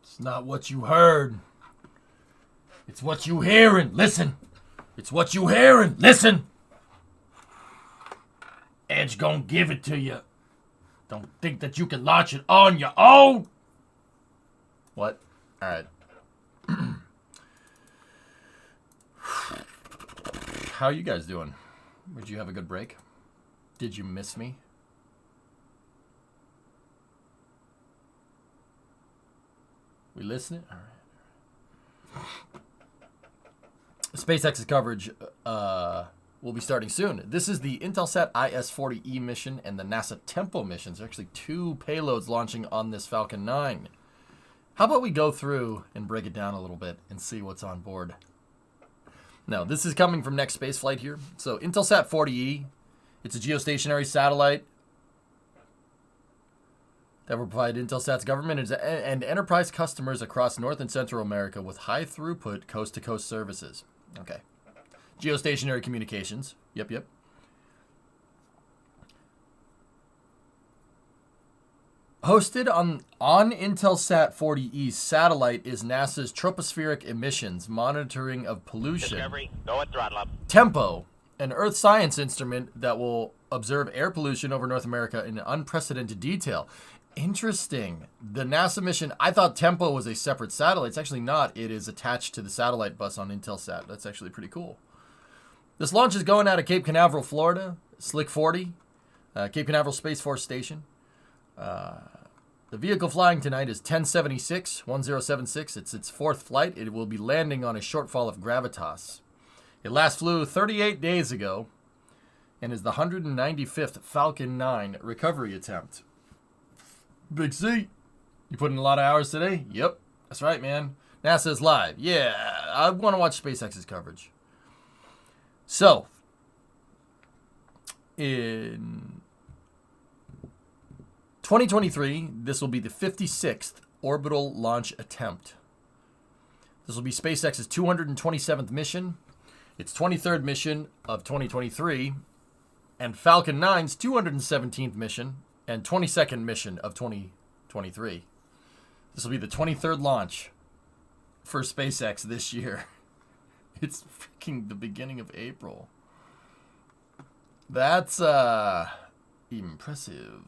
It's not what you heard. It's what you hearing. Listen. It's what you hearing. Listen. Edge gonna give it to you. Don't think that you can launch it on your own. What? All right. How you guys doing? Did you have a good break? Did you miss me? We listening? All right. SpaceX's coverage will be starting soon. This is the Intelsat 40e mission and the NASA Tempo missions. There are actually 2 payloads launching on this Falcon 9. How about we go through and break it down a little bit and see what's on board? Now, this is coming from Next Space Flight here. So, Intelsat 40e, it's a geostationary satellite that will provide Intelsat's government and enterprise customers across North and Central America with high throughput coast-to-coast services. Okay. Geostationary communications. Yep. Hosted on Intelsat 40e satellite is NASA's tropospheric emissions monitoring of pollution. Discovery, go at throttle up. Tempo, an Earth science instrument that will observe air pollution over North America in unprecedented detail. Interesting. The NASA mission, I thought Tempo was a separate satellite. It's actually not. It is attached to the satellite bus on Intelsat. That's actually pretty cool. This launch is going out of Cape Canaveral, Florida. Slick 40, Cape Canaveral Space Force Station. The vehicle flying tonight is 1076. It's its 4th flight. It will be landing on a shortfall of gravitas. It last flew 38 days ago and is the 195th Falcon 9 recovery attempt. Big C. You put in a lot of hours today? Yep. That's right, man. NASA's live. Yeah, I want to watch SpaceX's coverage. So, in 2023, this will be the 56th orbital launch attempt. This will be SpaceX's 227th mission, its 23rd mission of 2023, and Falcon 9's 217th mission and 22nd mission of 2023. This will be the 23rd launch for SpaceX this year. It's freaking the beginning of April. That's impressive.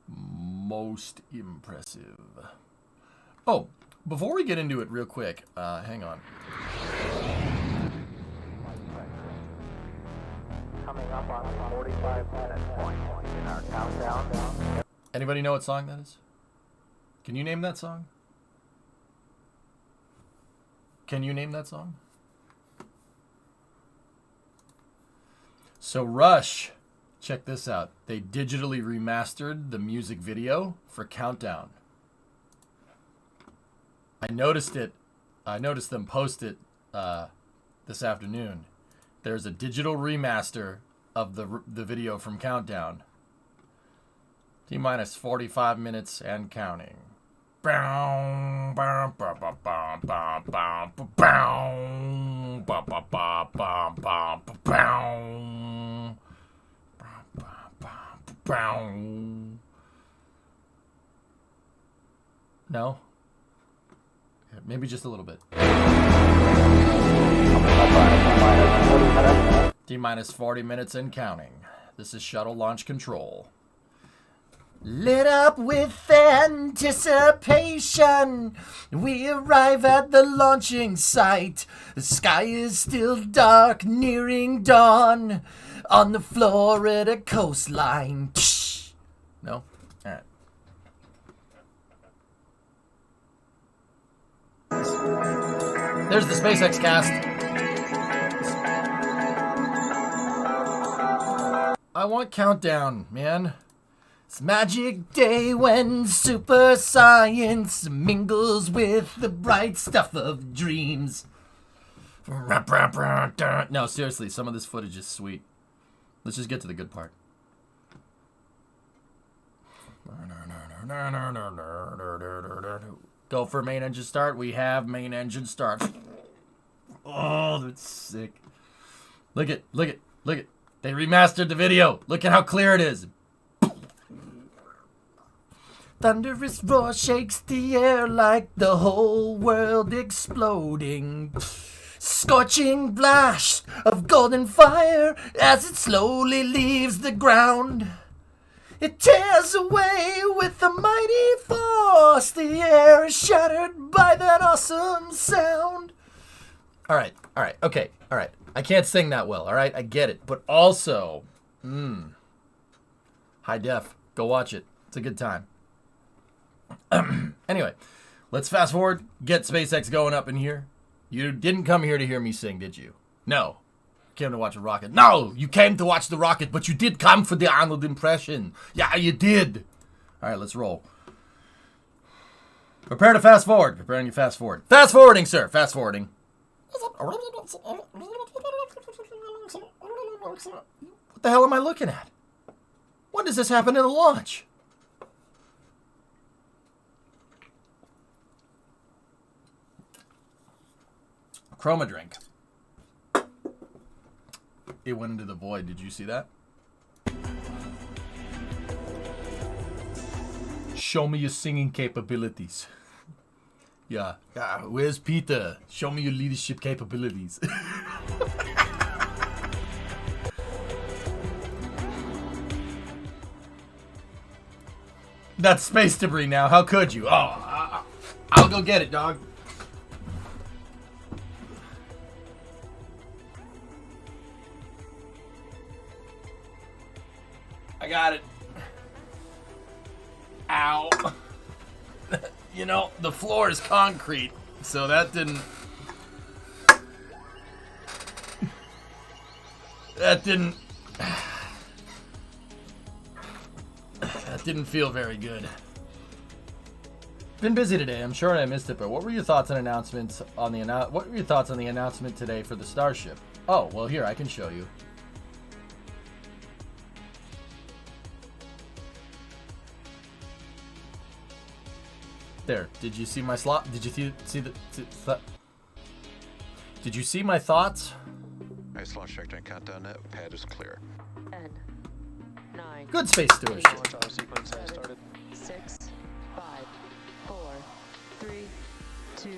Most impressive. Oh, before we get into it real quick, hang on. Coming up on the 45-minute point in our countdown. Anybody know what song that is? Can you name that song? Can you name that song? So Rush, check this out. They digitally remastered the music video for Countdown. I noticed it. I noticed them post it this afternoon. There's a digital remaster of the video from Countdown. T-minus 45 minutes and counting. No? Maybe just a little bit. T-minus 40 minutes and counting. This is shuttle launch control. Lit up with anticipation, we arrive at the launching site. The sky is still dark, nearing dawn, on the Florida coastline. No? Alright. There's the SpaceX cast. I want Countdown, man. It's magic day when super science mingles with the bright stuff of dreams. No, seriously, some of this footage is sweet. Let's just get to the good part. Go for main engine start. We have main engine start. Oh, that's sick. Look it. They remastered the video. Look at how clear it is. Thunderous roar shakes the air like the whole world exploding. Scorching blast of golden fire as it slowly leaves the ground. It tears away with a mighty force. The air is shattered by that awesome sound. All right, okay, all right. I can't sing that well, all right? I get it. But also, high def. Go watch it. It's a good time. Anyway, let's fast forward. Get SpaceX going up in here. You didn't come here to hear me sing, did you? No. You came to watch a rocket. No, you came to watch the rocket, but you did come for the Arnold impression. Yeah, you did. All right, let's roll. Prepare to fast forward. Preparing to fast forward. Fast forwarding, sir. Fast forwarding. What the hell am I looking at? When does this happen in a launch? Chroma drink. It went into the void. Did you see that? Show me your singing capabilities. Yeah. Where's Peter? Show me your leadership capabilities. That's space debris now. How could you? Oh, I'll go get it, dog. I got it. Ow. You know, the floor is concrete, so that didn't... That didn't feel very good. Been busy today. I'm sure I missed it, but what were your thoughts on announcements on the what were your thoughts on the announcement today for the Starship? Oh, well, here I can show you. There. Did you see my slot? Did you see the Did you see my thoughts? Nice launch checkdown countdown. Net pad is clear. 10, 9. Good space stewardship. Launch auto sequence has started. 6, 5, 4, 3, 2,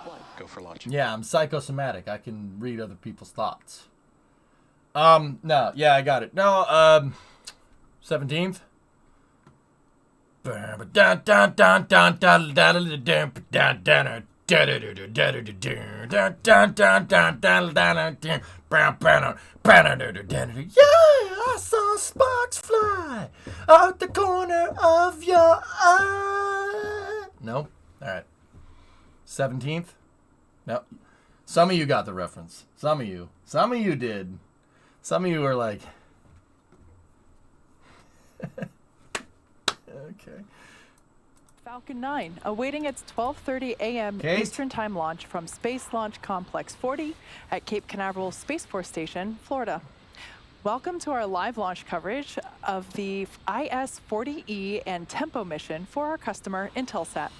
1. Go for launch. Yeah, I'm psychosomatic. I can read other people's thoughts. No, yeah, I got it. No, 17th. Yeah, I saw sparks fly out the corner of your eye. No? Alright. 17th? No. Some of you got the reference. Some of you. Some of you did. Some of you were like... Okay. Falcon 9, awaiting its 12:30 a.m. Kate? Eastern Eastern Time launch from Space Launch Complex 40 at Cape Canaveral Space Force Station, Florida. Welcome to our live launch coverage of the IS-40e and Tempo mission for our customer, Intelsat.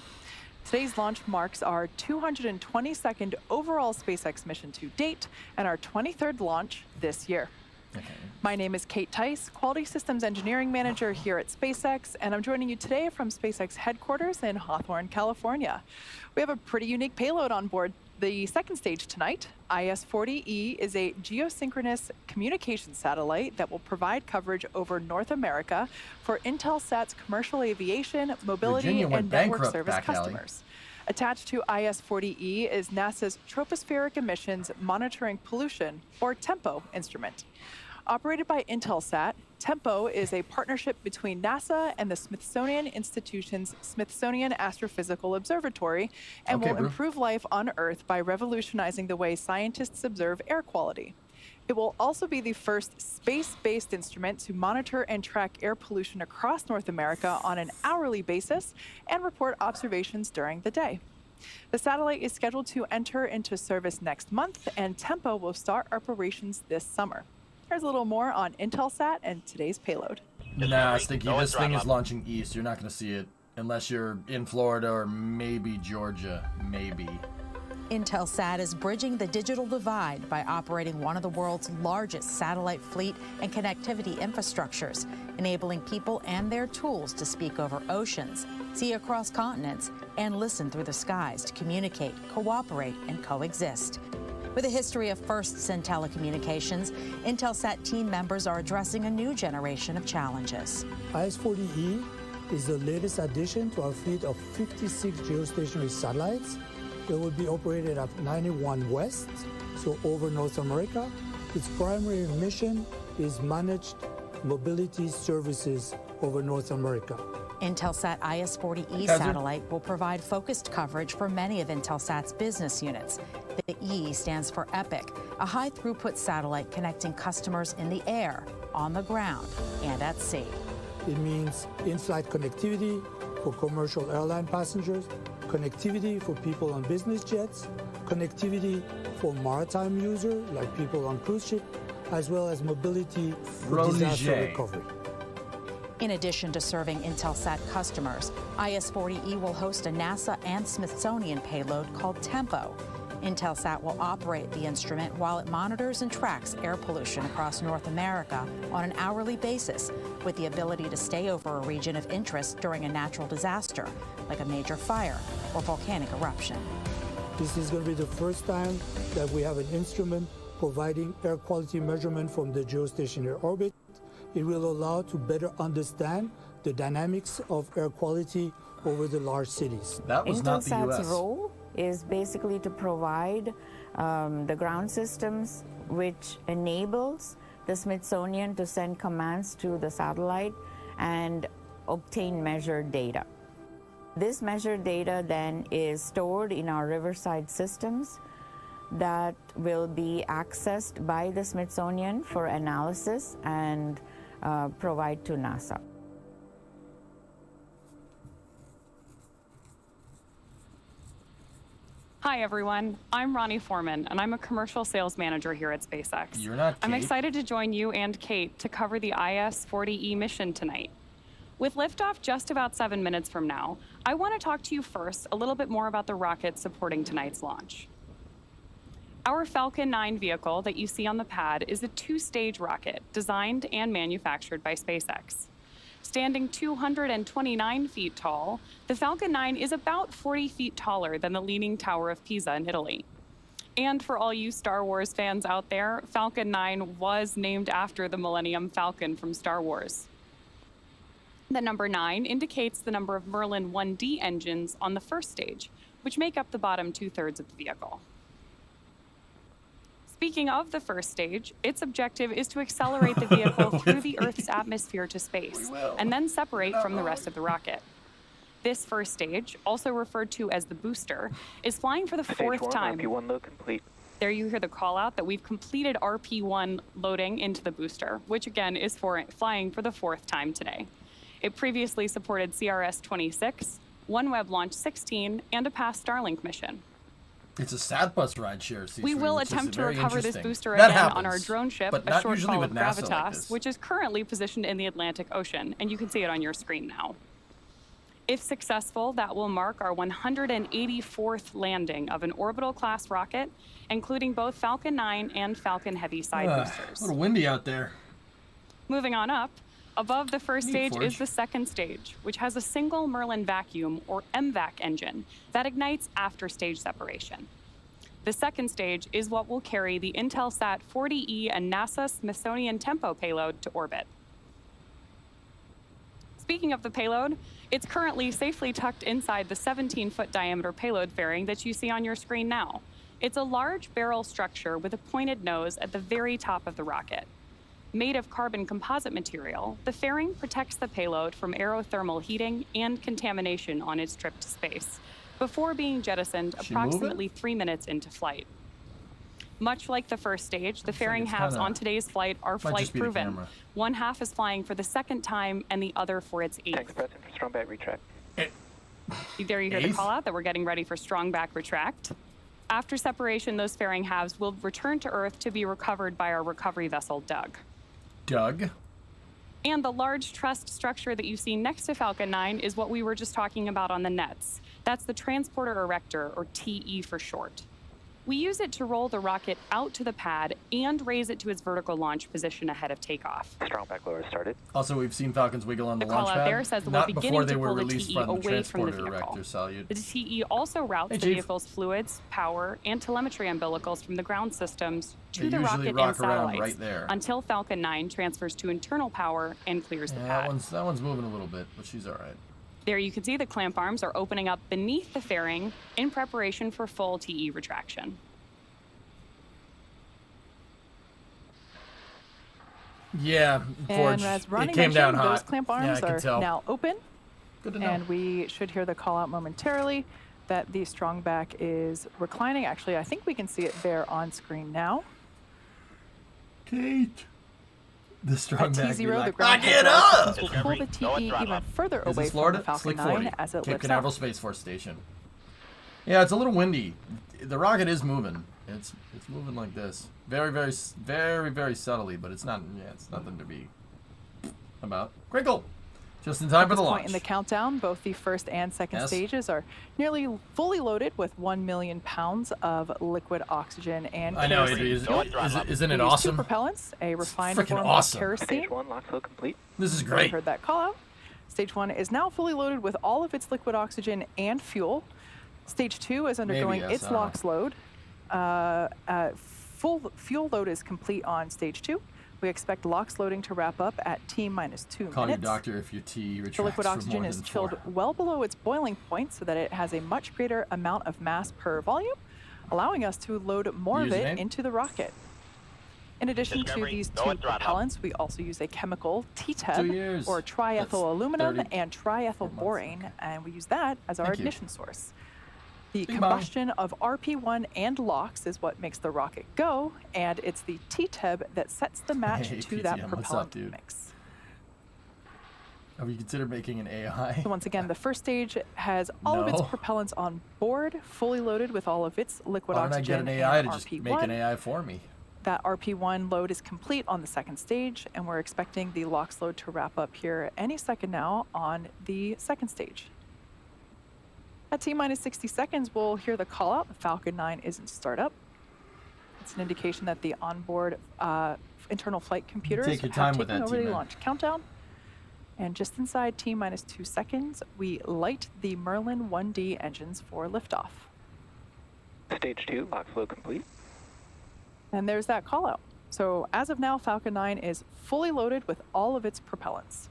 Today's launch marks our 222nd overall SpaceX mission to date and our 23rd launch this year. Okay. My name is Kate Tice, Quality Systems Engineering Manager here at SpaceX, and I'm joining you today from SpaceX headquarters in Hawthorne, California. We have a pretty unique payload on board the second stage tonight. IS-40e is a geosynchronous communication satellite that will provide coverage over North America for Intelsat's commercial aviation, mobility, and network service customers. Attached to IS-40e is NASA's Tropospheric Emissions Monitoring Pollution, or TEMPO, instrument. Operated by Intelsat, TEMPO is a partnership between NASA and the Smithsonian Institution's Smithsonian Astrophysical Observatory and will improve life on Earth by revolutionizing the way scientists observe air quality. It will also be the first space-based instrument to monitor and track air pollution across North America on an hourly basis and report observations during the day. The satellite is scheduled to enter into service next month, and TEMPO will start operations this summer. Here's a little more on Intelsat and today's payload. Nah, Stinky, this thing is launching east. You're not going to see it unless you're in Florida or maybe Georgia. Maybe. Intelsat is bridging the digital divide by operating one of the world's largest satellite fleet and connectivity infrastructures, enabling people and their tools to speak over oceans, see across continents, and listen through the skies to communicate, cooperate, and coexist. With a history of firsts in telecommunications, Intelsat team members are addressing a new generation of challenges. IS-40e is the latest addition to our fleet of 56 geostationary satellites. It will be operated at 91 West, so over North America. Its primary mission is managed mobility services over North America. Intelsat IS-40e satellite will provide focused coverage for many of Intelsat's business units. The E stands for EPIC, a high-throughput satellite connecting customers in the air, on the ground, and at sea. It means in-flight connectivity for commercial airline passengers, connectivity for people on business jets, connectivity for maritime users like people on cruise ship, as well as mobility for disaster recovery. In addition to serving Intelsat customers, IS-40e will host a NASA and Smithsonian payload called Tempo. Intelsat will operate the instrument while it monitors and tracks air pollution across North America on an hourly basis, with the ability to stay over a region of interest during a natural disaster, like a major fire or volcanic eruption. This is going to be the first time that we have an instrument providing air quality measurement from the geostationary orbit. It will allow to better understand the dynamics of air quality over the large cities. That was not the Intelsat's U.S. role is basically to provide the ground systems which enables the Smithsonian to send commands to the satellite and obtain measured data. This measured data then is stored in our riverside systems that will be accessed by the Smithsonian for analysis and provide to NASA. Hi everyone, I'm Ronnie Foreman and I'm a commercial sales manager here at SpaceX. You're not Kate. I'm excited to join you and Kate to cover the IS-40e mission tonight. With liftoff just about 7 minutes from now, I want to talk to you first a little bit more about the rocket supporting tonight's launch. Our Falcon 9 vehicle that you see on the pad is a two-stage rocket designed and manufactured by SpaceX. Standing 229 feet tall, the Falcon 9 is about 40 feet taller than the Leaning Tower of Pisa in Italy. And for all you Star Wars fans out there, Falcon 9 was named after the Millennium Falcon from Star Wars. The number 9 indicates the number of Merlin 1D engines on the first stage, which make up the bottom two-thirds of the vehicle. Speaking of the first stage, its objective is to accelerate the vehicle through the Earth's atmosphere to space, and then separate from the rest of the rocket. This first stage, also referred to as the booster, is flying for the fourth time. RP1 load complete. There you hear the call out that we've completed RP1 loading into the booster, which again is flying for the fourth time today. It previously supported CRS-26, OneWeb Launch 16, and a past Starlink mission. It's a SatBus rideshare. C3, We will which is attempt to very recover this interesting. booster That again happens, on our drone ship, but a not short usually call with of NASA Gravitas, like this. which is currently positioned in the Atlantic Ocean, and you can see it on your screen now. If successful, that will mark our 184th landing of an orbital-class rocket, including both Falcon 9 and Falcon Heavy side boosters. A little windy out there. Moving on up, above the first stage Forge. is the second stage, which has a single Merlin vacuum, or MVAC engine, that ignites after stage separation. The second stage is what will carry the Intelsat 40e and NASA Smithsonian Tempo payload to orbit. Speaking of the payload, it's currently safely tucked inside the 17-foot diameter payload fairing that you see on your screen now. It's a large barrel structure with a pointed nose at the very top of the rocket. Made of carbon composite material, the fairing protects the payload from aerothermal heating and contamination on its trip to space, before being jettisoned approximately 3 minutes into flight. Much like the first stage, the fairing halves on today's flight are flight proven. One half is flying for the second time and the other for its eighth. Tanks present for strong back retract. There you hear the call out that we're getting ready for strong back retract. After separation, those fairing halves will return to Earth to be recovered by our recovery vessel, Doug. Doug? And the large trussed structure that you see next to Falcon 9 is what we were just talking about on the nets. That's the Transporter Erector, or TE for short. We use it to roll the rocket out to the pad and raise it to its vertical launch position ahead of takeoff. Strong back lower started. Also, we've seen Falcons wiggle on the The launch call out pad. there says that we're Not beginning before to they were pull the released TE from the away from the transporter vehicle. erector salute. The TE also routes Hey, the Chief. vehicle's fluids, power, and telemetry umbilicals from the ground systems to They the usually rocket rock and around satellites right there. until Falcon 9 transfers to internal power and clears the Yeah, pad. that one's moving a little bit, but she's all right. There you can see the clamp arms are opening up beneath the fairing in preparation for full TE retraction. Yeah, Forge, And as it Ronnie came down mentioned, hot. those clamp Yeah, arms I can are tell. now open. Good to know. And we should hear the call out momentarily that the strong back is reclining. Actually, I think we can see it there on screen now. Kate. The strong At back. T0, the Like, ground get control up! systems will pull the TE even further Is away this from Florida? the Falcon Slick 9 40. as it Cape lifts Canaveral up. Space Force Station. Yeah, it's a little windy. The rocket is moving. It's moving like this. Very, very, very, very subtly, but it's not. Yeah, it's nothing to be about. Crinkle. Just in time for At the this launch. point in the countdown, both the first and second Yes. stages are nearly fully loaded with 1 million pounds of liquid oxygen and I know, kerosene. isn't it We use awesome? two propellants, a refined freaking form awesome. of kerosene. Stage 1 lock flow complete. This is We great. heard that call out. Stage 1 is now fully loaded with all of its liquid oxygen and fuel. Stage 2 is undergoing yes, its I don't know. LOX load. Full fuel load is complete on Stage 2. We expect LOX loading to wrap up at T-minus 2 Call your minutes. doctor if your T retracts The liquid for oxygen more is than chilled 4. well below its boiling point so that it has a much greater amount of mass per volume, allowing us to load more of it Username? into the rocket. In addition to these two propellants, we also use a chemical 2 TTEB, years. or That's triethyl aluminum 30 and triethyl borane, and we use that as our Thank you. ignition source. The Bing bong. combustion of RP1 and LOX is what makes the rocket go, and it's the TTEB that sets the match Hey, to that PTM, what's up, propellant dude? mix. Have you considered making an AI? So once again, the first stage has all of its No. propellants on board, fully loaded with all of its liquid Why don't I oxygen get an AI and to just RP1. make an AI for me? That RP1 load is complete on the second stage, and we're expecting the LOX load to wrap up here any second now on the second stage. At T-minus 60 seconds, we'll hear the call out. The Falcon 9 is in startup. It's an indication that the onboard internal flight computers Take your have time with taken that, over the T-Man. launch countdown. And just inside T-minus 2 seconds, we light the Merlin 1D engines for liftoff. Stage 2 lock flow complete. And there's that call out. So as of now, Falcon 9 is fully loaded with all of its propellants.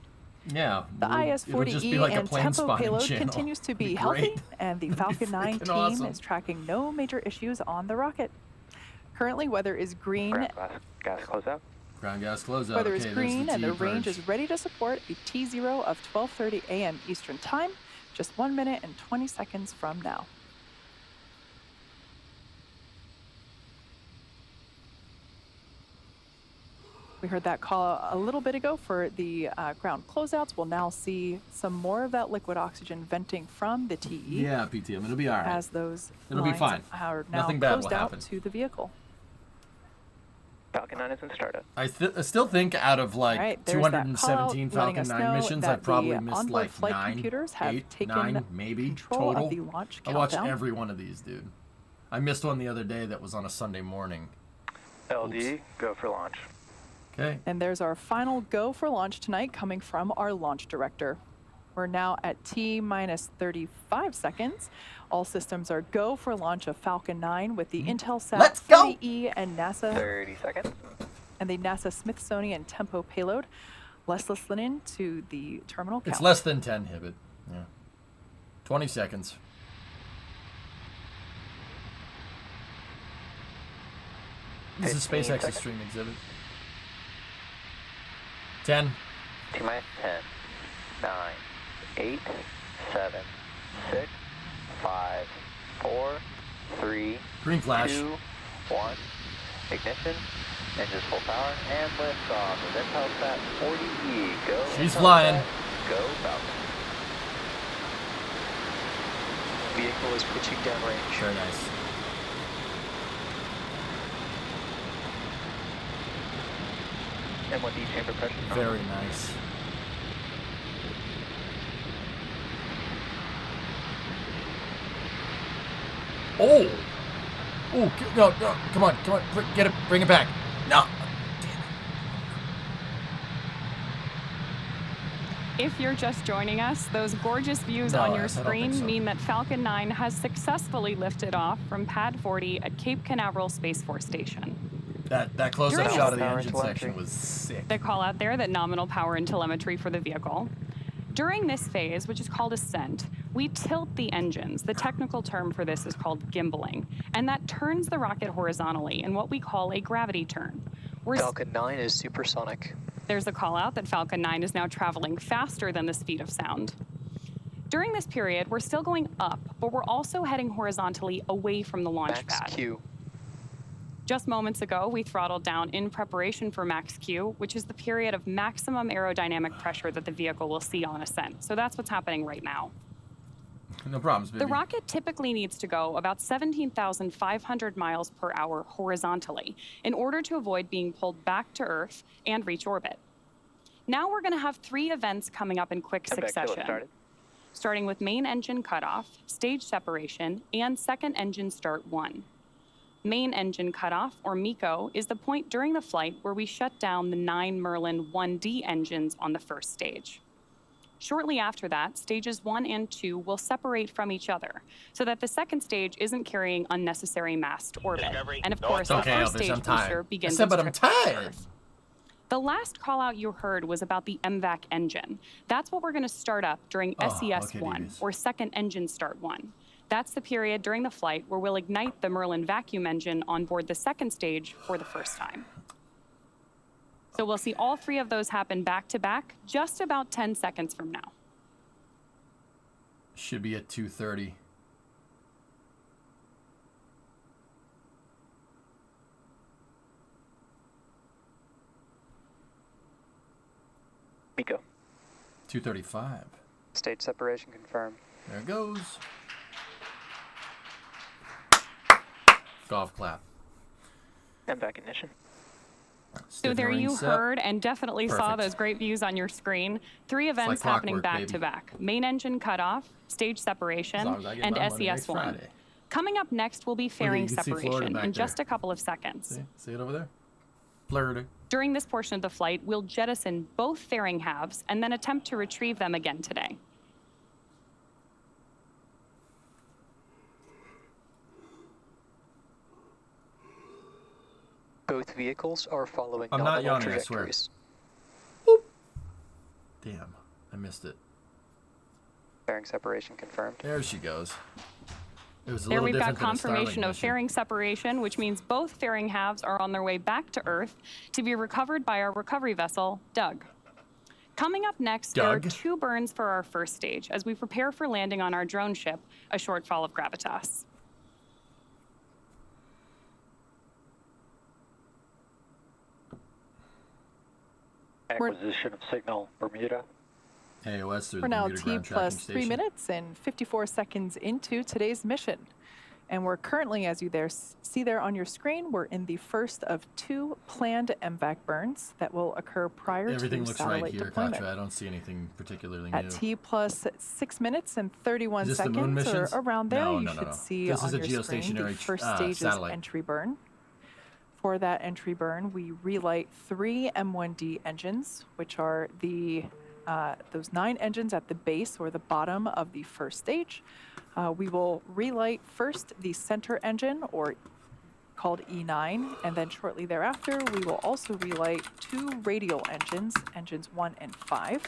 Yeah. The it'll just be IS-40E like a and plane Tempo spotting payload channel. continues to It'd be be healthy, great. and the It'd be Falcon 9 freaking team awesome. is tracking no major issues on the rocket. Currently, weather is green. Ground gas closeout. Ground gas closeout. Weather Okay, is there's green, and the T range purge. is ready to support a T0 of 12:30 a.m. Eastern Time, just 1 minute and 20 seconds from now. We heard that call a little bit ago for the ground closeouts. We'll now see some more of that liquid oxygen venting from the TE Yeah, PTM. It'll be all right. as those It'll be lines fine. are now Nothing bad will closed out happen. to the vehicle. Falcon 9 is in startup. I still think out of like All right, there's that 217 call-out letting Falcon us 9 know missions, that I've probably the missed onboard like flight 9, computers have 8, taken 9, maybe control total. of the launch I watch countdown. every one of these, dude. I missed one the other day that was on a Sunday morning. LD, go for launch. Okay. And there's our final go for launch tonight coming from our launch director. We're now at T-minus 35 seconds. All systems are go for launch of Falcon 9 with the Intelsat Let's go! 40e and NASA 30 seconds. and the NASA Smithsonian Tempo payload. Let's listen in to the terminal count. It's less than 10, Hibbit. Yeah. 20 seconds. This is 15 SpaceX seconds. Extreme Exhibit. 10. T-minus 10, 9, 8, 7, 6, 5, 4, 3, Green flash. 2, 1. Ignition. Engines full power and lift off of Intelsat 40e. Go. She's Intelsat, flying. Go Falcon. Vehicle is pitching downrange. Very nice. M1D chamber pressure. Very nice. Oh! Oh, no, come on, get it, bring it back. No. If you're just joining us, those gorgeous views No, on your I don't think screen so. mean that Falcon 9 has successfully lifted off from Pad 40 at Cape Canaveral Space Force Station. That close-up During shot of the power engine telemetry. section was sick. They call out there that nominal power and telemetry for the vehicle. During this phase, which is called ascent, we tilt the engines. The technical term for this is called gimbaling, and that turns the rocket horizontally in what we call a gravity turn. Falcon 9 is supersonic. There's a call out that Falcon 9 is now traveling faster than the speed of sound. During this period, we're still going up, but we're also heading horizontally away from the launch Max pad. Q. Just moments ago, we throttled down in preparation for max Q, which is the period of maximum aerodynamic pressure that the vehicle will see on ascent. So that's what's happening right now. No problems, baby. The rocket typically needs to go about 17,500 miles per hour horizontally in order to avoid being pulled back to Earth and reach orbit. Now we're going to have 3 events coming up in quick succession, starting with main engine cutoff, stage separation, and second engine start 1. Main engine cutoff, or MECO, is the point during the flight where we shut down the 9 Merlin 1D engines on the first stage. Shortly after that, stages 1 and 2 will separate from each other so that the second stage isn't carrying unnecessary mass to orbit. And of course, the first stage booster begins its trip to Earth. The last call out you heard was about the MVAC engine. That's what we're going to start up during SES-1, or second engine start 1. That's the period during the flight where we'll ignite the Merlin vacuum engine on board the second stage for the first time. So we'll see all 3 of those happen back to back just about 10 seconds from now. Should be at 2:30. MECO. 2:35. Stage separation confirmed. There it goes. Golf clap. MVAC ignition. So there you heard and definitely saw Perfect. those great views on your screen. 3 events like happening clockwork, back baby. to back. Main engine cutoff, stage separation, long as I get and my money next SES-1. Friday. Coming up next will be fairing you can see Florida separation back in there. just a couple of seconds. See it over there? Florida. During this portion of the flight, we'll jettison both fairing halves and then attempt to retrieve them again today. Both vehicles are following I'm not nominal yawning, I swear. trajectories. Damn, I missed it. Fairing separation confirmed. There she goes. It was a There little we've got different than a confirmation Starlink of mission. fairing separation, which means both fairing halves are on their way back to Earth to be recovered by our recovery vessel, Doug. Coming up next, there are Doug? 2 burns for our first stage as we prepare for landing on our drone ship, a shortfall of gravitas. Acquisition of signal, Bermuda. AOS through We're the now Bermuda T ground plus tracking 3 station. minutes and 54 seconds into today's mission. And we're currently, as you see there on your screen, we're in the first of 2 planned MVAC burns that will occur prior Everything to looks satellite right here, deployment. Katra. I don't see anything particularly At new. T plus 6 minutes and 31 Is this the moon seconds or missions? around there, No, you no, should no. see This on is a your screen the geostationary first stage's satellite. entry burn. For that entry burn, we relight 3 M1D engines, which are the those 9 engines at the base or the bottom of the first stage. We will relight first the center engine, or called E9, and then shortly thereafter, we will also relight 2 radial engines, engines 1 and 5.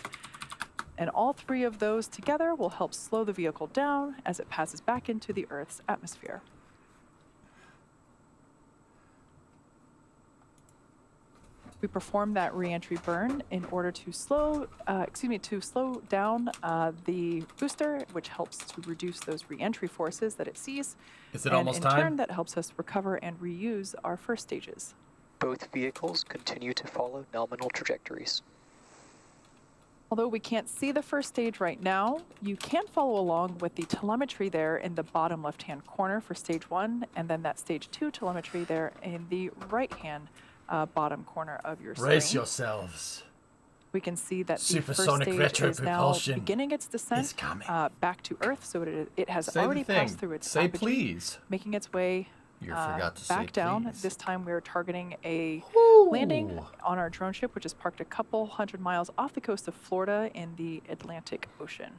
And all 3 of those together will help slow the vehicle down as it passes back into the Earth's atmosphere. We perform that re-entry burn in order to slow down the booster, which helps to reduce those re-entry forces that it sees. Is it and almost in time? turn, that helps us recover and reuse our first stages. Both vehicles continue to follow nominal trajectories. Although we can't see the first stage right now, you can follow along with the telemetry there in the bottom left-hand corner for stage 1, and then that stage 2 telemetry there in the right-hand bottom corner of your screen. Brace yourselves. We can see that the first Supersonic stage retro is now propulsion beginning its descent is coming. back to Earth, so it has Say the already thing. passed through its Say apogee, please. making its way You forgot to say back down. please. This time we're targeting a landing Ooh. on our drone ship, which is parked a couple hundred miles off the coast of Florida in the Atlantic Ocean.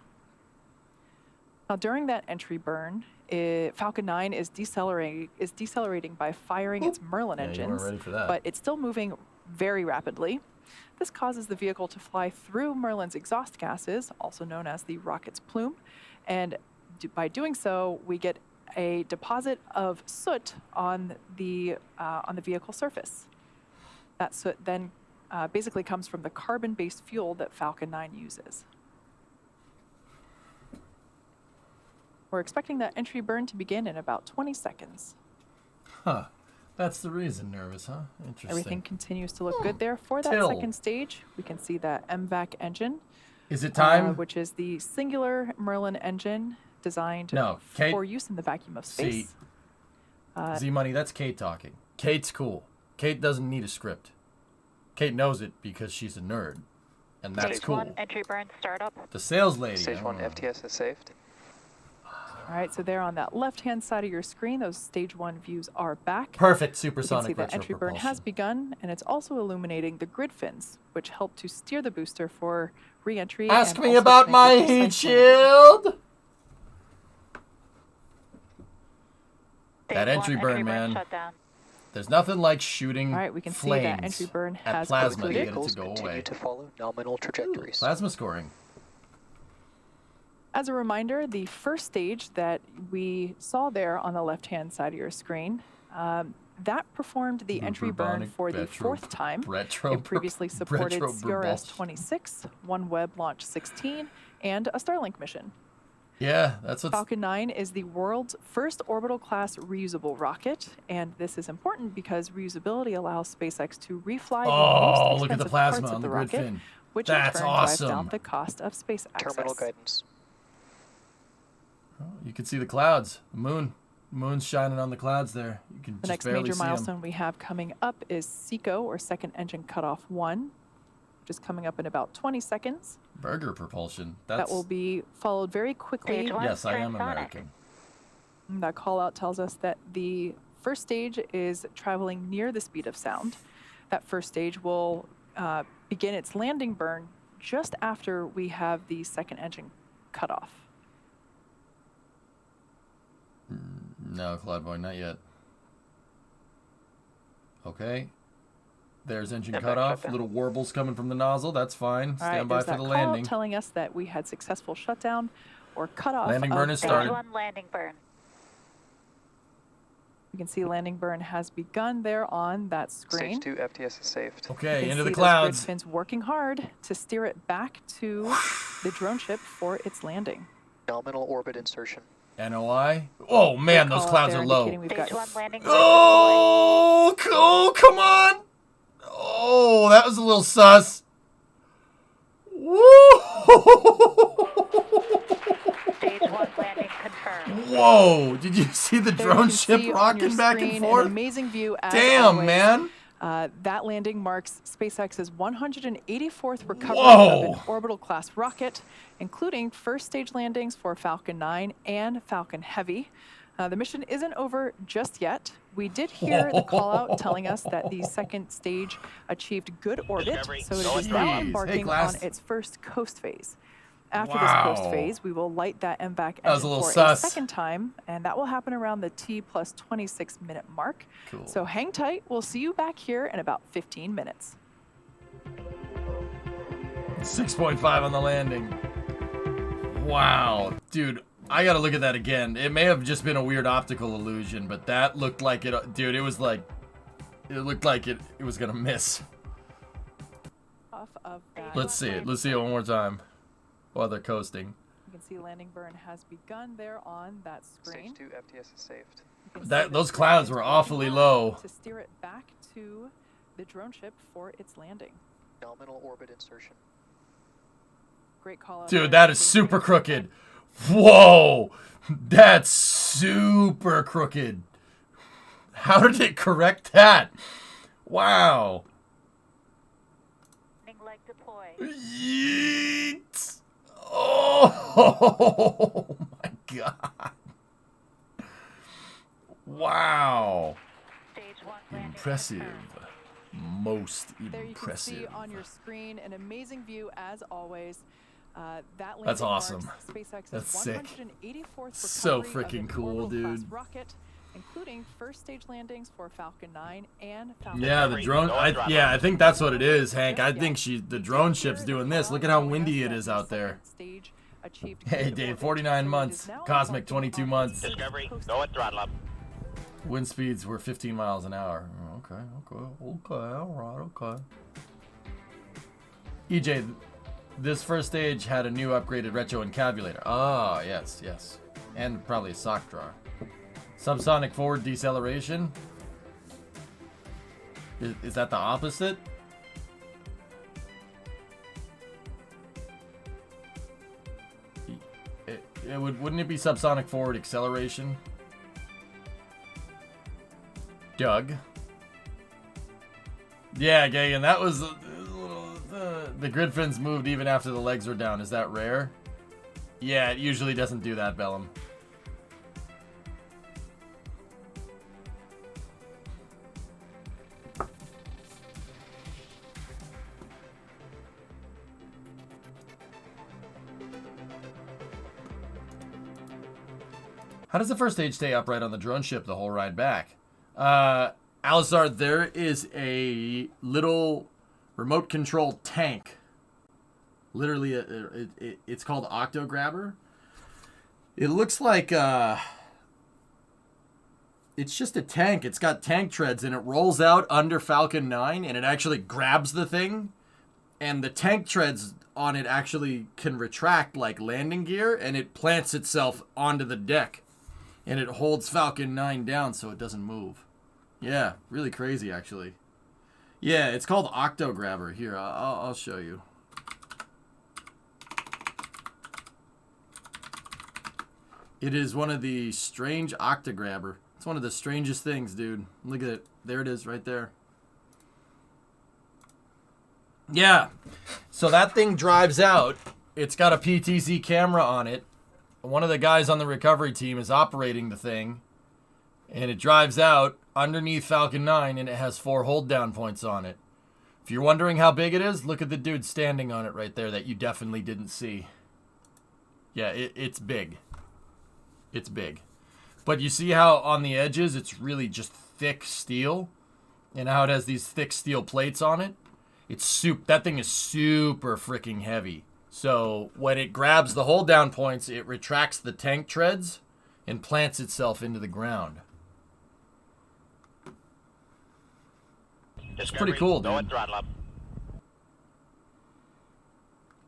Now, during that entry burn, Falcon 9 is decelerating by firing its Merlin Yeah, you engines, weren't ready for that. but it's still moving very rapidly. This causes the vehicle to fly through Merlin's exhaust gases, also known as the rocket's plume, and by doing so, we get a deposit of soot on the vehicle surface. That soot then basically comes from the carbon-based fuel that Falcon 9 uses. We're expecting that entry burn to begin in about 20 seconds. Huh. That's the reason. Nervous, huh? Interesting. Everything continues to look good there. For that Till. second stage, we can see that MVAC engine, Is it time? which is the singular Merlin engine designed No, Kate- for use in the vacuum of See, space. Z-Money, that's Kate talking. Kate's cool. Kate doesn't need a script. Kate knows it because she's a nerd. And that's Stage cool. 1 entry burn startup. The sales lady. Stage I 1 don't know. FTS is saved. All right, so there on that left-hand side of your screen, those stage 1 views are back. Perfect You can see supersonic that retro entry burn has propulsion. begun, and it's also illuminating the grid fins, which help to steer the booster for re-entry. Ask and me also to about make my a heat precise landing. shield. Stage That entry 1 burn, man. shut down. There's nothing like shooting All right, we can see flames that entry burn at has plasma to concluded. get it Vehicles to go continue away. to follow nominal trajectories. Plasma scoring. As a reminder, the first stage that we saw there on the left-hand side of your screen, that performed the entry burn Bubonic for the retro- 4th time. retro- It previously supported retro CRS-26, OneWeb Launch 16, and a Starlink mission. Yeah, that's what's... Falcon 9 is the world's first orbital class reusable rocket, and this is important because reusability allows SpaceX to refly the Oh, most look at the expensive plasma parts on of the the grid rocket, fin. which That's in turn drives awesome. down the cost of space access. Terminal guidance. You can see the clouds. The moon. The moon's shining on the clouds there. You can The just next barely major see 'em. milestone we have coming up is SECO, or Second Engine Cutoff 1, which is coming up in about 20 seconds. Burger propulsion. That That's... will be followed very quickly. Stage 1 Yes, I am transonic. American. That call out tells us that the first stage is traveling near the speed of sound. That first stage will begin its landing burn just after we have the second engine cut off. No, Cloud Boy, not yet. Okay. There's engine Step cut back, off. shut down. Little warbles coming from the nozzle. That's fine. All Stand right, by there's for that the call out landing. telling us that we had successful shutdown or cut off. Landing of burn is Stage started. 1 landing burn. You can see landing burn has begun there on that screen. Stage 2 FTS is saved. You Okay, can into the see those grid clouds. fins working hard to steer it back to the drone ship for its landing. Nominal orbit insertion. NOI. Oh, man, Call those out clouds there are low. indicating we've Stage got 1 landing burn. Oh, come on. Oh, that was a little sus. Woo! Stage 1 landing confirmed. Whoa, did you see the There you drone can ship see on rocking your back screen and an forth? amazing view as Damn, always. man. That landing marks SpaceX's 184th recovery Whoa. of an orbital class rocket, including first stage landings for Falcon 9 and Falcon Heavy. The mission isn't over just yet. We did hear the call out telling us that the second stage achieved good orbit, so it is now Hey, embarking Glass. on its first coast phase. After this Wow. coast phase, we will light that MVAC That was a engine little for sus. a second time, and that will happen around the T plus 26-minute mark. Cool. So hang tight. We'll see you back here in about 15 minutes. 6.5 on the landing. Wow. Dude, I gotta look at that again. It may have just been a weird optical illusion, but that looked like it. Dude, it was like... It looked like it was gonna miss. Off of that, Let's see it. Let's see it one more time. While they're coasting. you can see landing burn has begun there on that screen. Stage 2 FTS is saved. You can see Those the clouds grid were fins awfully working low. hard to steer it back to the drone ship for its landing. Nominal orbit insertion. Great call out. Dude, there. that is super crooked. Whoa! That's super crooked. How did it correct that? Wow. Landing leg deploy. Yeet. Oh my god. Wow. Stage 1 landing Impressive. confirmed. Most There you can see impressive. on your screen an amazing view as always. That landing That's awesome. marks SpaceX's That's sick. 184th So recovery of freaking an cool, orbital-class dude. rocket, including first stage landings for Falcon 9 and Falcon Yeah, the 9. drone. I think that's what it is, Hank. I think the drone ship's doing this. Look at how windy it is out there. Stage achieved Hey, good Dave, orbit, 49 so it months. is now Cosmic, embarking 22 on months. its Discovery, post- go at throttle up. Wind speeds were 15 miles an hour. Okay, all right, okay. EJ, this first stage had a new upgraded retro encabulator. Ah, yes. And probably a sock drawer. Subsonic forward deceleration. Is that the opposite? Wouldn't it be subsonic forward acceleration? Doug. Yeah, Gagan, that was the grid fins moved even after the legs were down. Is that rare? Yeah, it usually doesn't do that, Bellum. How does the first stage stay upright on the drone ship the whole ride back? Alizar, there is a little remote control tank. Literally, it's called Octo Grabber. It looks like it's just a tank. It's got tank treads and it rolls out under Falcon 9 and it actually grabs the thing. And the tank treads on it actually can retract like landing gear and it plants itself onto the deck. And it holds Falcon 9 down so it doesn't move. Yeah, really crazy actually. Yeah, it's called Octo Grabber. Here, I'll show you. It is one of the strange Octo Grabber. It's one of the strangest things, dude. Look at it. There it is right there. Yeah. So that thing drives out. It's got a PTZ camera on it. One of the guys on the recovery team is operating the thing. And it drives out underneath Falcon 9 and it has 4 hold down points on it. If you're wondering how big it is, look at the dude standing on it right there that you definitely didn't see. Yeah, it's big. It's big. But you see how on the edges it's really just thick steel? And how it has these thick steel plates on it? That thing is super freaking heavy. So when it grabs the hold down points, it retracts the tank treads and plants itself into the ground. It's pretty cool, dude. Throttle up.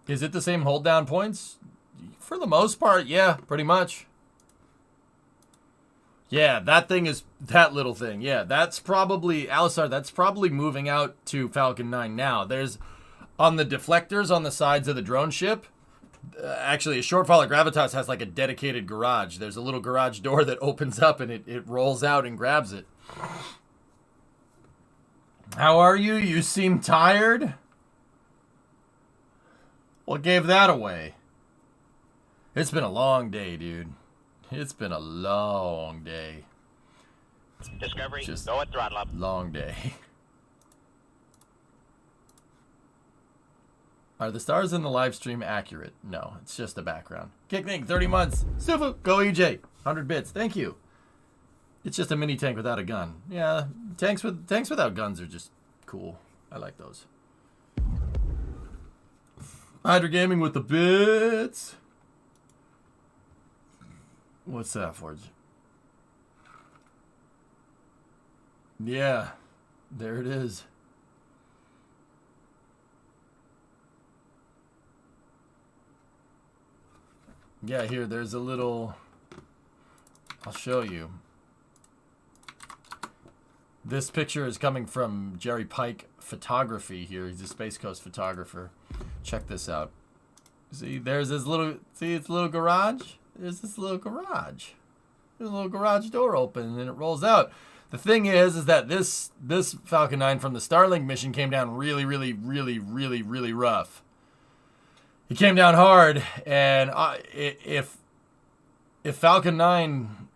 Is it the same hold down points? For the most part, yeah, pretty much. Yeah, that thing is that little thing. Yeah, that's probably, Alisar, that's probably moving out to Falcon 9 now. There's, on the deflectors on the sides of the drone ship, actually, a short follow Gravitas has like a dedicated garage. There's a little garage door that opens up and it rolls out and grabs it. How are you? You seem tired? What gave that away? It's been a long day, dude. It's been a long day. Discovery, Just go at throttle up. long day. Are the stars in the live stream accurate? No, it's just a background. Kicknik, 30 months. Sufu, go EJ, 100 bits. Thank you. It's just a mini tank without a gun. Yeah, tanks without guns are just cool. I like those. Hydra Gaming with the bits. What's that, Forge? Yeah, there it is. Yeah, here, there's a little... I'll show you. This picture is coming from Jerry Pike Photography here. He's a Space Coast photographer. Check this out. See, there's this little... See its little garage? There's this little garage. There's a little garage door open and it rolls out. The thing is that this Falcon 9 from the Starlink mission came down really rough. It came down hard, and if Falcon 9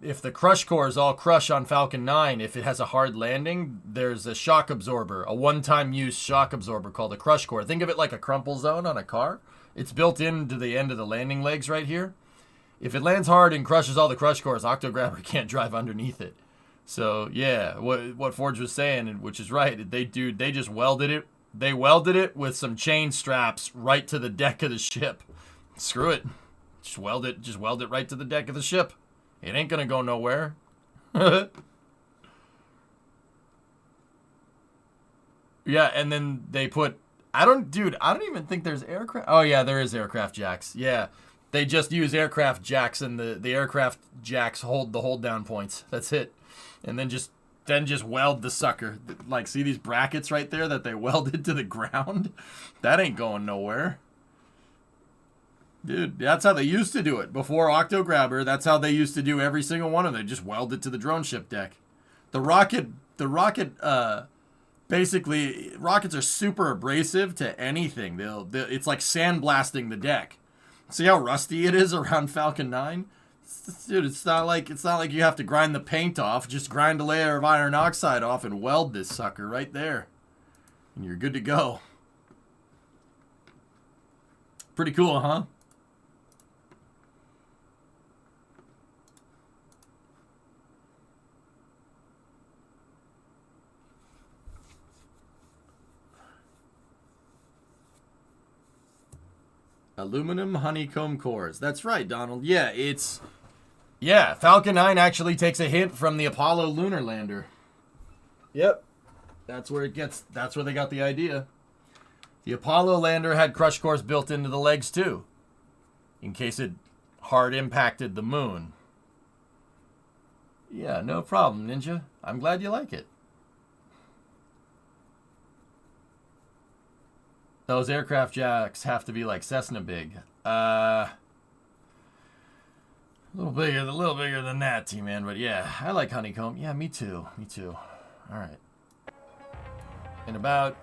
if the crush cores all crush on Falcon 9, if it has a hard landing, there's a shock absorber, a one-time use shock absorber called a crush core. Think of it like a crumple zone on a car. It's built into the end of the landing legs right here. If it lands hard and crushes all the crush cores, Octograbber can't drive underneath it. So yeah, what Forge was saying, which is right, they just welded it. They welded it with some chain straps right to the deck of the ship. Screw it. Just weld it right to the deck of the ship. It ain't gonna go nowhere. Yeah, and then they put I don't even think there's aircraft. Oh yeah, there is aircraft jacks. Yeah. They just use aircraft jacks, and the aircraft jacks hold the hold down points. That's it. And then just weld the sucker. Like, see these brackets right there that they welded to the ground? That ain't going nowhere. Dude, that's how they used to do it. Before Octograbber, that's how they used to do every single one of them. They just weld it to the drone ship deck. Basically, rockets are super abrasive to anything. It's like sandblasting the deck. See how rusty it is around Falcon 9? Dude, it's not like you have to grind the paint off. Just grind a layer of iron oxide off and weld this sucker right there. And you're good to go. Pretty cool, huh? Aluminum honeycomb cores. That's right, Donald. Yeah, Falcon 9 actually takes a hint from the Apollo lunar lander. Yep. That's where they got the idea. The Apollo lander had crush cores built into the legs too, in case it hard impacted the moon. Yeah, no problem, Ninja. I'm glad you like it. Those aircraft jacks have to be like Cessna big. A little bigger than that, T-Man. But yeah, I like honeycomb. Yeah, me too. All right. In about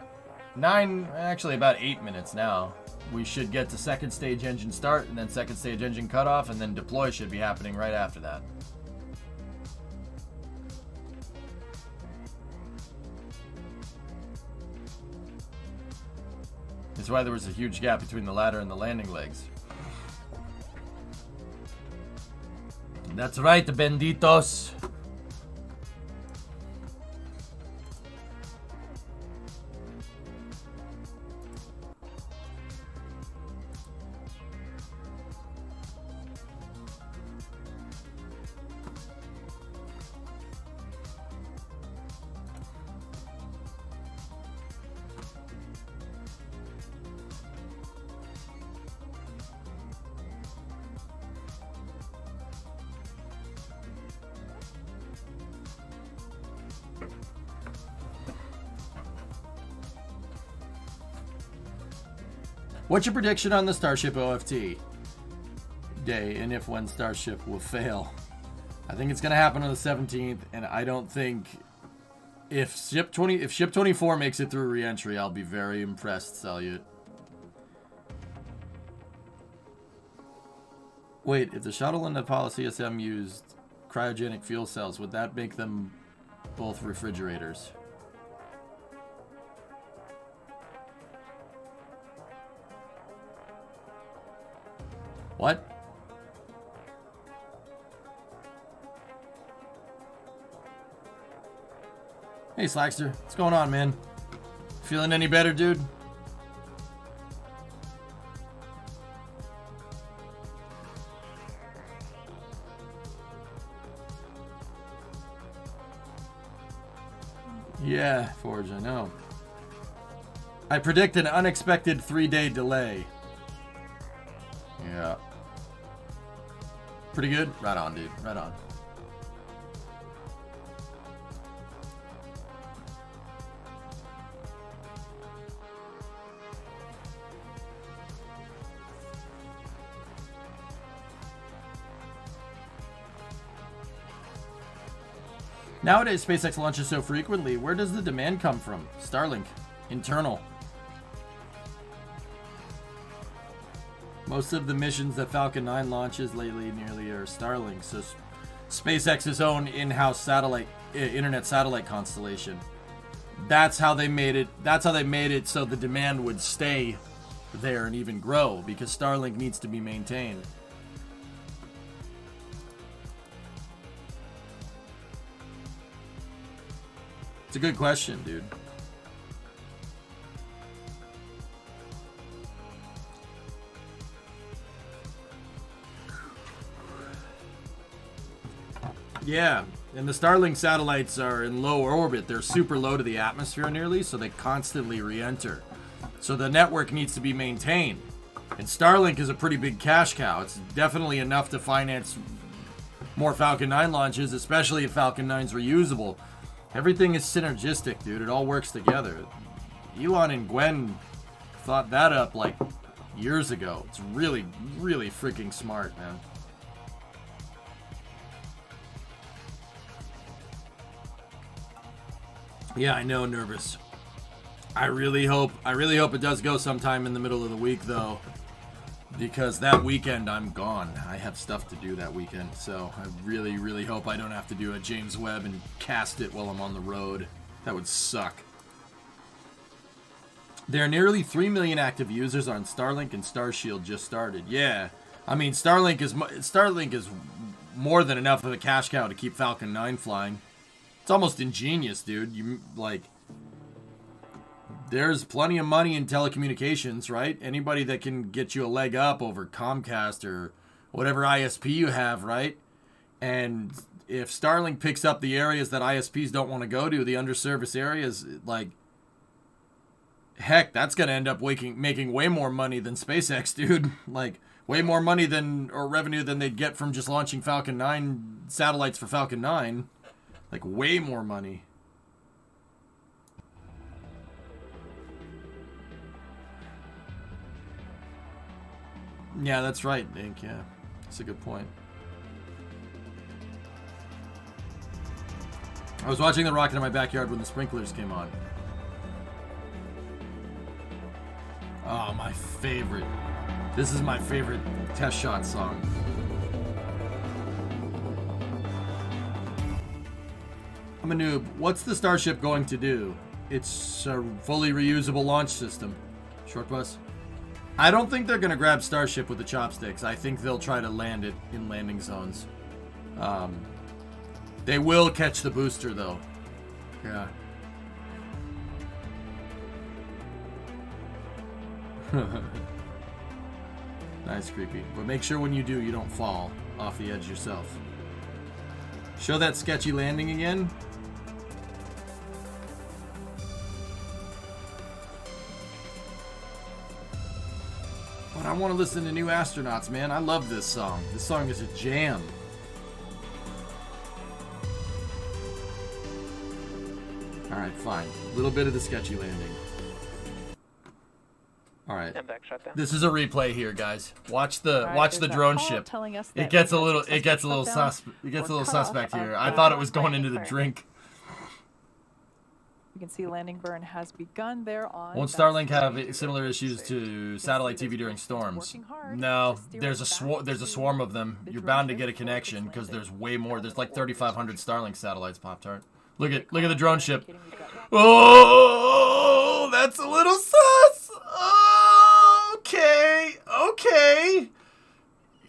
8 minutes now, we should get to second stage engine start, and then second stage engine cutoff, and then deploy should be happening right after that. That's why there was a huge gap between the ladder and the landing legs. That's right, benditos. What's your prediction on the Starship OFT day, and if when Starship will fail? I think it's going to happen on the 17th, and I don't think if Ship 24 makes it through re-entry, I'll be very impressed, Salyut. Wait, if the shuttle and the Apollo CSM used cryogenic fuel cells, would that make them both refrigerators? What? Hey, Slackster. What's going on, man? Feeling any better, dude? Yeah, Forge, I know. I predict an unexpected 3-day delay. Yeah. Pretty good? Right on, dude. Right on. Nowadays, SpaceX launches so frequently. Where does the demand come from? Starlink. Internal. Most of the missions that Falcon 9 launches lately nearly are Starlink, so SpaceX's own in-house satellite, internet satellite constellation. That's how they made it. That's how they made it so the demand would stay there and even grow, because Starlink needs to be maintained. It's a good question, dude. Yeah, and the Starlink satellites are in low orbit. They're super low to the atmosphere nearly, so they constantly re-enter. So the network needs to be maintained. And Starlink is a pretty big cash cow. It's definitely enough to finance more Falcon 9 launches, especially if Falcon 9's reusable. Everything is synergistic, dude. It all works together. Elon and Gwen thought that up like years ago. It's really, really freaking smart, man. Yeah, I know, nervous. I really hope it does go sometime in the middle of the week, though, because that weekend I'm gone. I have stuff to do that weekend, so I really, really hope I don't have to do a James Webb and cast it while I'm on the road. That would suck. There are nearly 3 million active users on Starlink, and Starshield just started. Yeah, I mean, Starlink is more than enough of a cash cow to keep Falcon 9 flying. It's almost ingenious, dude. There's plenty of money in telecommunications, right? Anybody that can get you a leg up over Comcast or whatever ISP you have, right? And if Starlink picks up the areas that ISPs don't want to go to, the underserviced areas, like, heck, that's going to end up making way more money than SpaceX, dude. Like, way more money or revenue than they'd get from just launching Falcon 9 satellites for Falcon 9. Like, way more money. Yeah, that's right, Nick. Yeah, that's a good point. I was watching the rocket in my backyard when the sprinklers came on. Oh, my favorite. This is my favorite test shot song. I'm a noob. What's the Starship going to do? It's a fully reusable launch system. Short bus. I don't think they're going to grab Starship with the chopsticks. I think they'll try to land it in landing zones. They will catch the booster, though. Yeah. Nice, creepy. But make sure when you do, you don't fall off the edge yourself. Show that sketchy landing again. But I want to listen to New Astronauts, man. I love this song. This song is a jam. Alright, fine. A little bit of the sketchy landing. Alright. This is a replay here, guys. Watch the drone ship. It gets a little suspect here. I thought it was going into the drink. You can see landing burn has begun there on. Won't Starlink have similar issues to satellite TV during storms? No, there's a swarm of them. You're bound to get a connection because there's way more. There's like 3,500 Starlink satellites, Pop-Tart. Look at the drone ship. Oh, that's a little sus. Okay.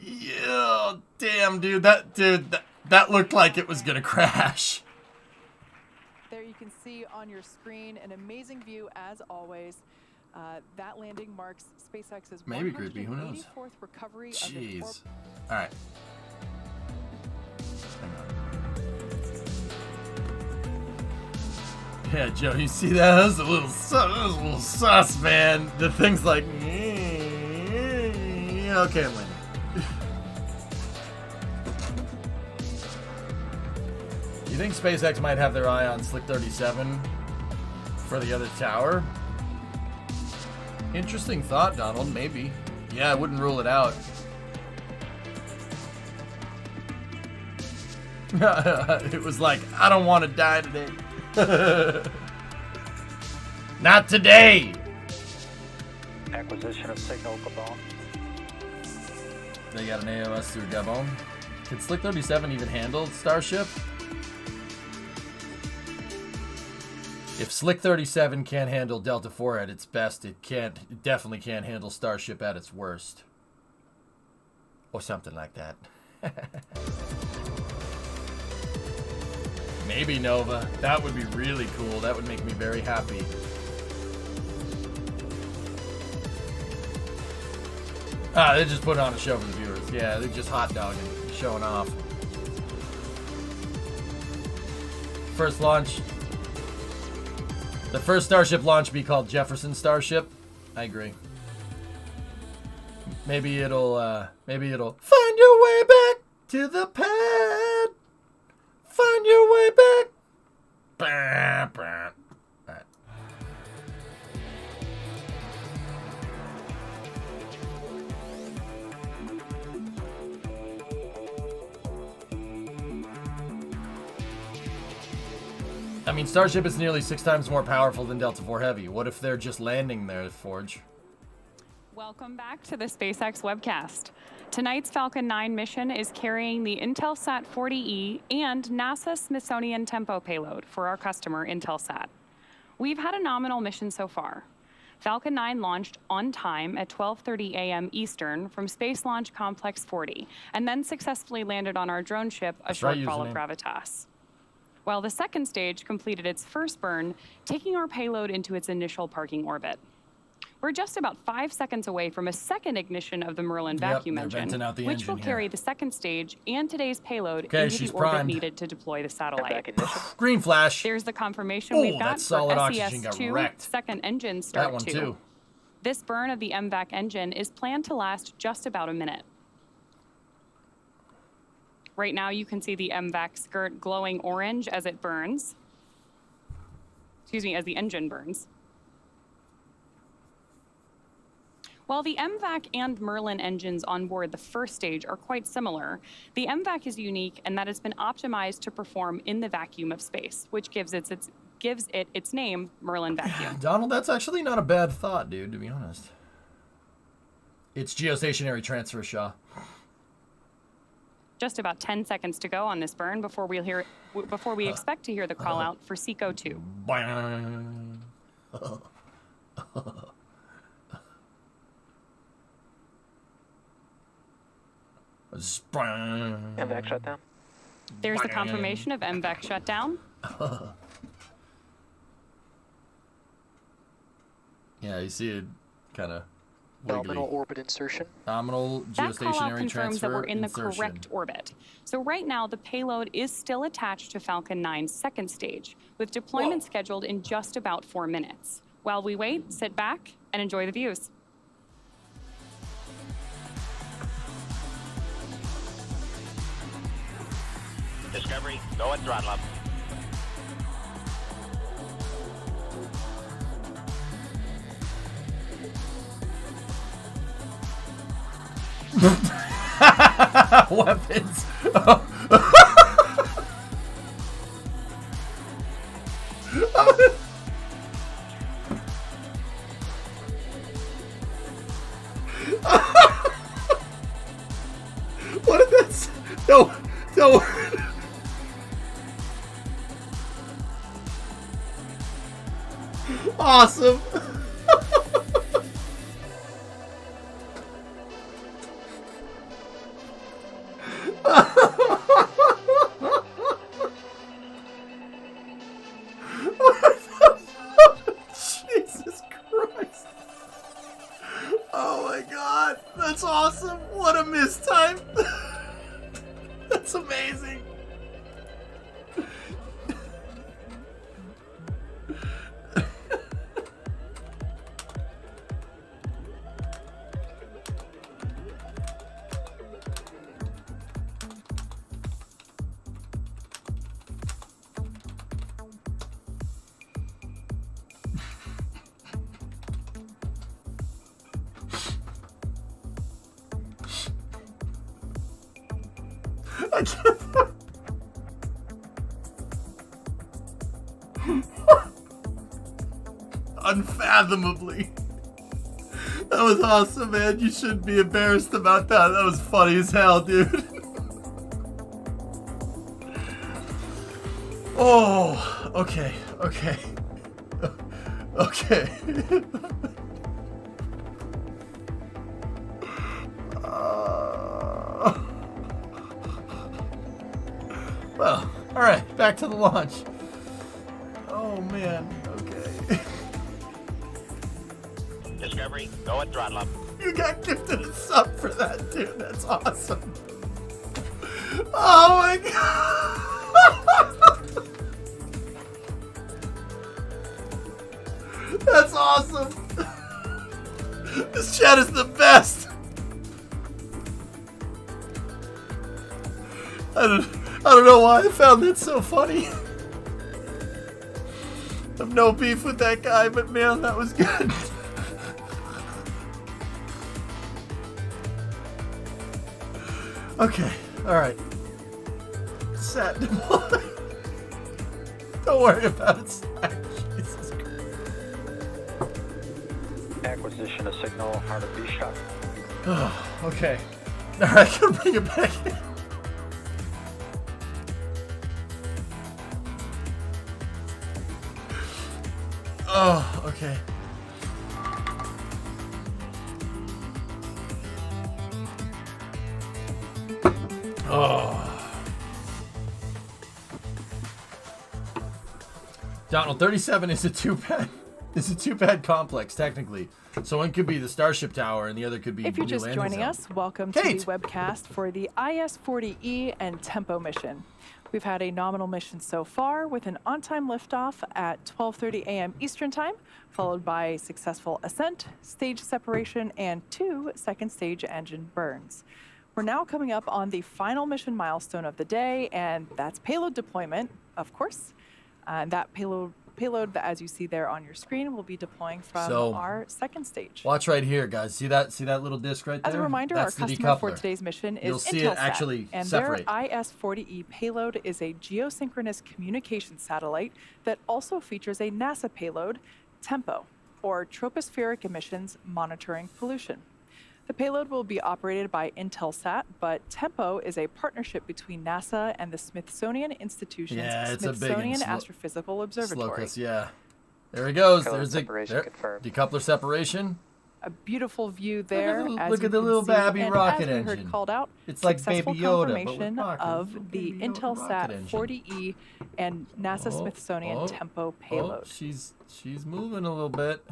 Yeah, damn, dude. That looked like it was gonna crash. There you can see on your screen an amazing view as always. That landing marks SpaceX's maybe creepy. Who knows? Recovery. Jeez. All right. Hang on. Yeah, Joe, you see that? That was a little sus, man. The thing's like, okay, I'm landing. You think SpaceX might have their eye on Slick 37 for the other tower? Interesting thought, Donald. Maybe. Yeah, I wouldn't rule it out. It was like, I don't want to die today. Not today! Acquisition of signal Gabon. They got an AOS through Gabon. Can Slick 37 even handle Starship? If Slick 37 can't handle Delta 4 at its best, it definitely can't handle Starship at its worst. Or something like that. Maybe Nova. That would be really cool. That would make me very happy. Ah, they just put it on a show for the viewers. Yeah, they're just hot dogging, showing off. First launch. The first Starship launch be called Jefferson Starship. I agree. Maybe it'll find your way back to the pad. Find your way back. Bah, bah. All right. I mean, Starship is nearly 6 times more powerful than Delta 4 Heavy. What if they're just landing there, Forge? Welcome back to the SpaceX webcast. Tonight's Falcon 9 mission is carrying the Intelsat 40e and NASA Smithsonian Tempo payload for our customer, Intelsat. We've had a nominal mission so far. Falcon 9 launched on time at 12:30 a.m. Eastern from Space Launch Complex 40, and then successfully landed on our drone ship, a shortfall of Gravitas. While the second stage completed its first burn, taking our payload into its initial parking orbit. We're just about 5 seconds away from a second ignition of the Merlin vacuum engine, which will carry the second stage and today's payload into the orbit needed to deploy the satellite. Green flash. There's the confirmation we've got for SES-2 second engine start that one too. This burn of the MVAC engine is planned to last just about a minute. Right now you can see the MVAC skirt glowing orange as it burns. Excuse me, as the engine burns. While the MVAC and Merlin engines on board the first stage are quite similar, the MVAC is unique in that it's been optimized to perform in the vacuum of space, which gives it its name, Merlin vacuum. Donald, that's actually not a bad thought, dude, to be honest. It's geostationary transfer, Shaw. Just about 10 seconds to go on this burn before we expect to hear the call out for SECO 2. MVAC shutdown. There's the confirmation of MVAC shutdown. Yeah, you see it kind of Nominal orbit insertion. Nominal that call out geostationary confirms transfer that we're in insertion. the correct orbit. So right now, the payload is still attached to Falcon 9's second stage, with deployment scheduled in just about 4 minutes. While we wait, sit back and enjoy the views. Discovery, go at throttle up. Weapons. What did that say? No. Awesome. Jesus Christ. Oh my God. That's awesome. What a mistime. That's amazing. I can't. Unfathomably. That was awesome, man. You shouldn't be embarrassed about that. That was funny as hell, dude. Oh, okay. Okay. Well, all right, back to the launch. Oh man, okay. Discovery, go and throttle up. You got gifted a sub for that, dude. That's awesome. Oh my god. That's awesome. This chat is the best. I don't know why I found that so funny. I've no beef with that guy, but man, that was good. Okay, alright. Sat deploy. Don't worry about it, Zach. Jesus Christ. Acquisition of signal, hard to be shot. Oh, okay. Alright, gotta bring it back in. Oh, okay. Oh. Donald, 37 is a two-pad. It's a two-pad complex, technically. So one could be the Starship Tower, and the other could be. If you're New just Landing joining Zone. us, welcome Kate! to the webcast for the IS-40E and Tempo mission. We've had a nominal mission so far with an on-time liftoff at 12:30 a.m. Eastern Time, followed by successful ascent, stage separation, and 2 second stage engine burns. We're now coming up on the final mission milestone of the day, and that's payload deployment, of course. That payload, as you see there on your screen, will be deploying from our second stage. Watch right here, guys. See that little disc right there? As a reminder, That's our the customer for decoupler. today's mission is You'll see Intelsat, it actually and separate. their IS-40E payload is a geosynchronous communication satellite that also features a NASA payload, TEMPO, or Tropospheric Emissions Monitoring Pollution. The payload will be operated by Intelsat, but TEMPO is a partnership between NASA and the Smithsonian Institution's Smithsonian Astrophysical Observatory. Slocus, yeah. There he goes. Payload There's separation the confirmed. decoupler separation. A beautiful view there. Look at the little babby rocket as we heard engine. called out, It's like successful Baby Yoda, but with confirmation rockets. of Little the Baby Yoda rocket Intelsat engine. 40E and NASA Smithsonian Tempo payload. Oh, she's moving a little bit.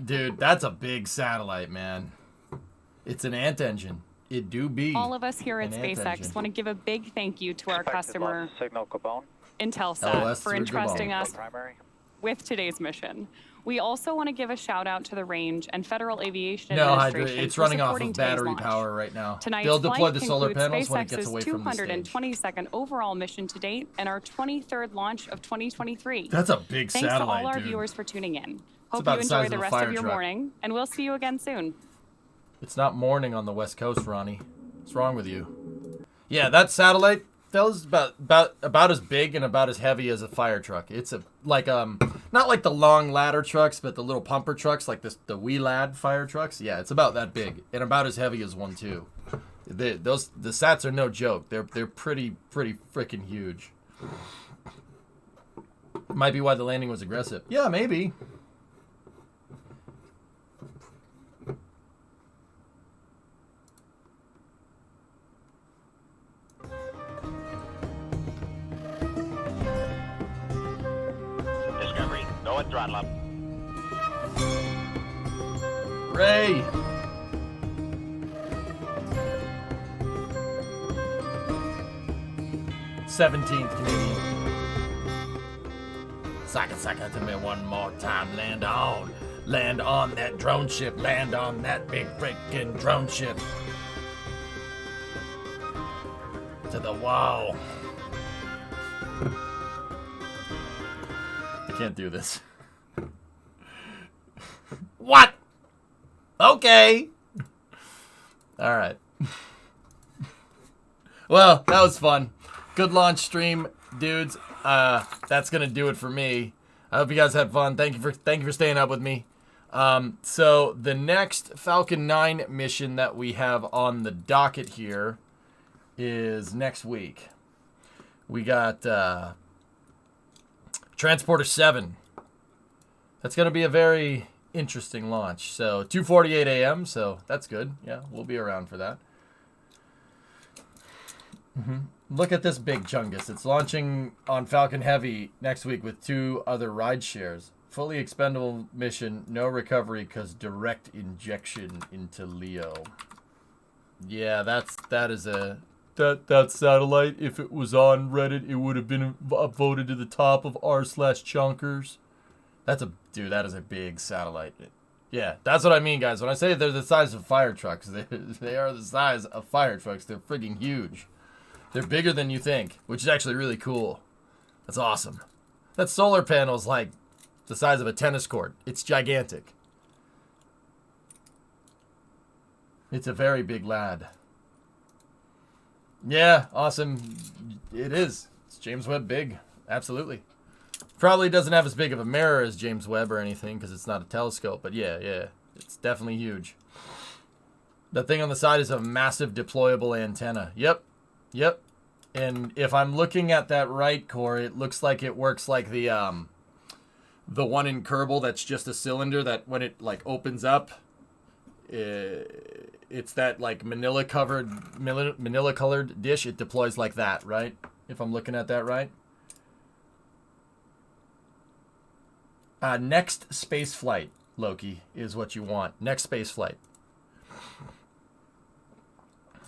Dude, that's a big satellite, man. It's an ant engine. It do be. All of us here at an ant SpaceX engine. want to give a big thank you to our customer, Signal Gabon. Intelsat, LOS for through entrusting Gabon. us Primary. with today's mission. We also want to give a shout out to the range and Federal Aviation No, Administration it's for running off supporting of today's battery launch. power right now. Tonight's They'll deploy flight the solar concludes panels when it gets SpaceX's away from the stage. 222nd overall mission to date and our 23rd launch of 2023. That's a big Thanks satellite, to all our dude. viewers for tuning in. Hope about you the size enjoy the of a rest fire of your truck. morning, and we'll see you again soon. It's not morning on the West Coast, Ronnie. What's wrong with you? Yeah, that satellite, fella's about as big and about as heavy as a fire truck. It's not like the long ladder trucks, but the little pumper trucks, like the WeLad fire trucks. Yeah, it's about that big and about as heavy as one too. The Sats are no joke. They're pretty freaking huge. Might be why the landing was aggressive. Yeah, maybe. Discovery, go and throttle up. Ray. '17th Canadian. Saka to me one more time. Land on that drone ship. Land on that big freaking drone ship. To the wall. I can't do this. What? Okay. All right. Well, that was fun. Good launch stream, dudes. That's gonna do it for me. I hope you guys had fun. Thank you for staying up with me. So the next Falcon 9 mission that we have on the docket here is next week. We got Transporter 7. That's going to be a very interesting launch. So 2:48 a.m., so that's good. Yeah, we'll be around for that. Look at this big chungus. It's launching on Falcon Heavy next week with 2 other ride shares. Fully expendable mission, no recovery because direct injection into LEO. Yeah, that satellite, if it was on Reddit, it would have been voted to the top of r/chunkers. That is a big satellite. Yeah, that's what I mean, guys. When I say they're the size of fire trucks, they are the size of fire trucks. They're freaking huge. They're bigger than you think, which is actually really cool. That's awesome. That solar panel is like the size of a tennis court. It's gigantic. It's a very big lad. Yeah, awesome. It is. It's James Webb big. Absolutely. Probably doesn't have as big of a mirror as James Webb or anything because it's not a telescope. But yeah. It's definitely huge. The thing on the side is a massive deployable antenna. Yep. And if I'm looking at that right, core, it looks like it works like the one in Kerbal that's just a cylinder that when it like opens up, it's that like manila colored dish. It deploys like that, right? If I'm looking at that right. Next space flight, Loki, is what you want. Next space flight.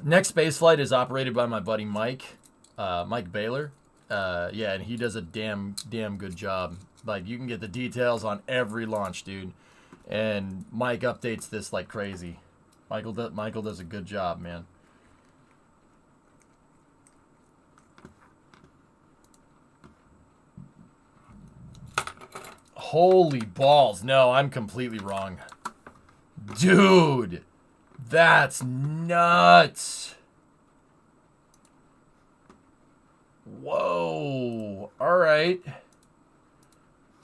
Next space flight is operated by my buddy Mike Baylor. Yeah, and he does a damn good job. Like, you can get the details on every launch, dude. And Mike updates this like crazy. Michael does a good job, man. Holy balls. No, I'm completely wrong. Dude, that's nuts. Whoa. All right.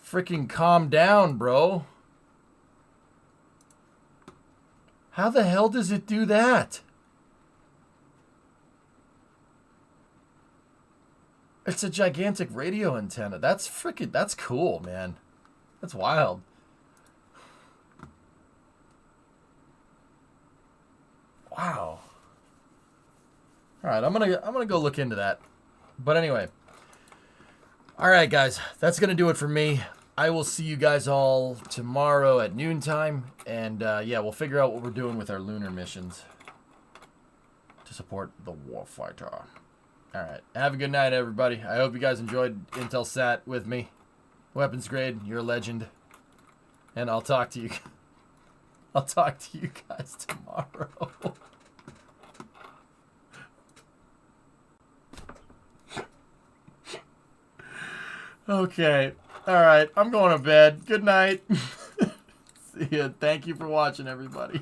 Freaking calm down, bro. How the hell does it do that? It's a gigantic radio antenna. That's cool, man. That's wild. Wow. All right, I'm gonna go look into that. But anyway. All right, guys, that's gonna do it for me. I will see you guys all tomorrow at noontime, and yeah, we'll figure out what we're doing with our lunar missions to support the warfighter. All right, have a good night, everybody. I hope you guys enjoyed Intelsat with me. Weapons grade, you're a legend, and I'll talk to you. I'll talk to you guys tomorrow. Okay. All right. I'm going to bed. Good night. See ya. Thank you for watching, everybody.